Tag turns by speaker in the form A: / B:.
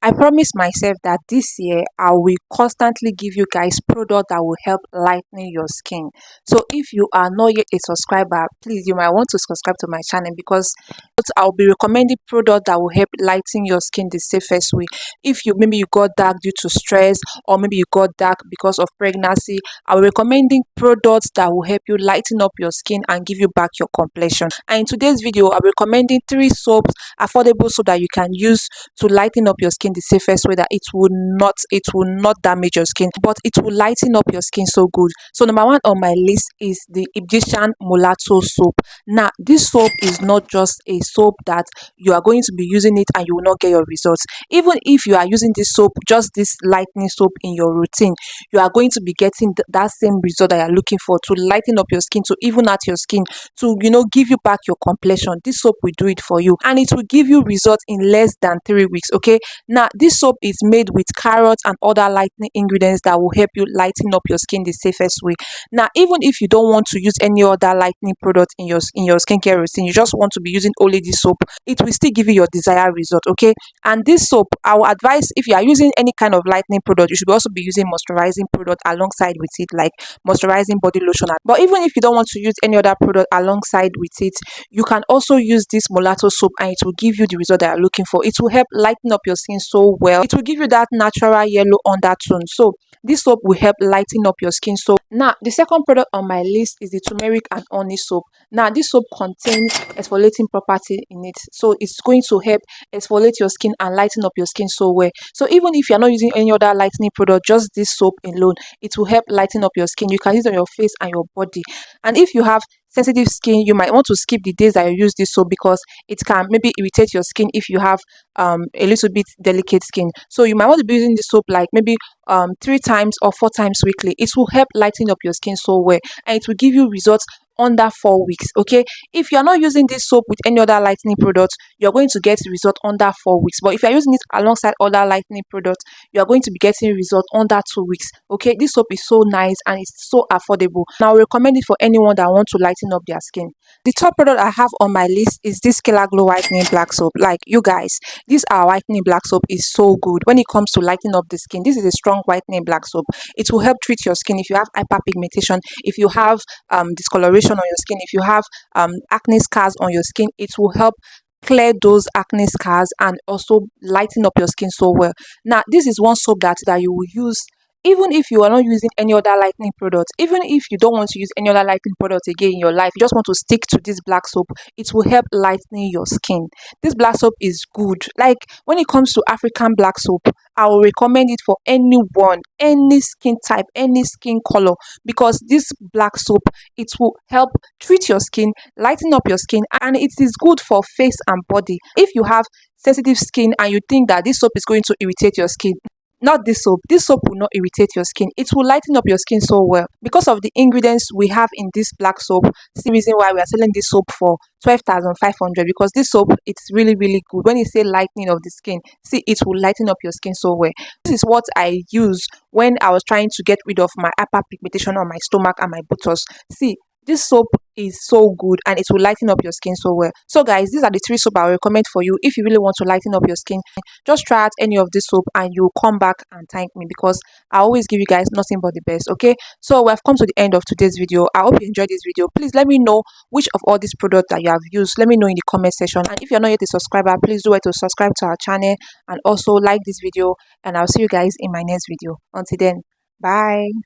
A: I promise myself that this year I will constantly give you guys product that will help lightening your skin. So if you are not yet a subscriber, please you might want to subscribe to my channel, because I'll be recommending product that will help lighten your skin the safest way. If you maybe you got dark due to stress, or maybe you got dark because of pregnancy, I'll be recommending products that will help you lighten up your skin and give you back your complexion. And in today's video, I'll be recommending 3 soaps, affordable soap that you can use to lighten up your skin the safest way, that it will not damage your skin, but it will lighten up your skin so good. So number one on my list is the Egyptian Molato soap. Now this soap is not just a soap that you are going to be using it and you will not get your results. Even if you are using this soap, just this lightening soap in your routine, you are going to be getting that same result that you're looking for, to lighten up your skin, to even out your skin, to give you back your complexion. This soap will do it for you, and it will give you results in less than 3 weeks. Okay, now this soap is made with carrots and other lightening ingredients that will help you lighten up your skin the safest way. Now even if you don't want to use any other lightening product in your skincare routine, you just want to be using only this soap, it will still give you your desired result. Okay, and this soap, I will advise, if you are using any kind of lightening product, you should also be using moisturizing product alongside with it, like moisturizing body lotion. But even if you don't want to use any other product alongside with it, you can also use this Molato soap, and it will give you the result that you're looking for. It will help lighten up your skin so well. It will give you that natural yellow undertone. So this soap will help lighten up your skin. So now the second product on my list is the turmeric and honey soap. Now this soap contains exfoliating property in it, so it's going to help exfoliate your skin and lighten up your skin so well. So even if you're not using any other lightening product, just this soap alone, it will help lighten up your skin. You can use it on your face and your body. And if you have sensitive skin, you might want to skip the days that you use this soap, because it can maybe irritate your skin if you have a little bit delicate skin. So you might want to be using this soap like maybe 3 times or 4 times weekly. It will help lighten up your skin so well, and it will give you results under 4 weeks. Okay, if you're not using this soap with any other lightening product, you're going to get result under 4 weeks. But if you're using it alongside other lightening products, you're going to be getting result under 2 weeks. Okay, this soap is so nice and it's so affordable. Now I recommend it for anyone that wants to lighten up their skin. The top product I have on my list is this Kylaglow whitening black soap. Like, you guys, this our whitening black soap is so good when it comes to lightening up the skin. This is a strong whitening black soap. It will help treat your skin if you have hyperpigmentation, if you have discoloration on your skin, if you have acne scars on your skin. It will help clear those acne scars and also lighten up your skin so well. Now this is one soap that you will use even if you are not using any other lightening product. Even if you don't want to use any other lightening product again in your life, you just want to stick to this black soap, it will help lightening your skin. This black soap is good. Like, when it comes to African black soap, I will recommend it for anyone, any skin type, any skin color, because this black soap, it will help treat your skin, lighten up your skin, and it is good for face and body. If you have sensitive skin and you think that this soap is going to irritate your skin, not this soap. This soap will not irritate your skin. It will lighten up your skin so well, because of the ingredients we have in this black soap. It's the reason why we are selling this soap for 12,500, because this soap, it's really good. When you say lightening of the skin, see, it will lighten up your skin so well. This is what I use when I was trying to get rid of my hyperpigmentation on my stomach and my buttocks. See, this soap is so good and it will lighten up your skin so well. So guys, these are the 3 soap I recommend for you. If you really want to lighten up your skin, just try out any of this soap and you'll come back and thank me, because I always give you guys nothing but the best. Okay, so we have come to the end of today's video. I hope you enjoyed this video. Please let me know which of all these products that you have used. Let me know in the comment section, and if you're not yet a subscriber, please do it to subscribe to our channel and also like this video, and I'll see you guys in my next video. Until then, bye.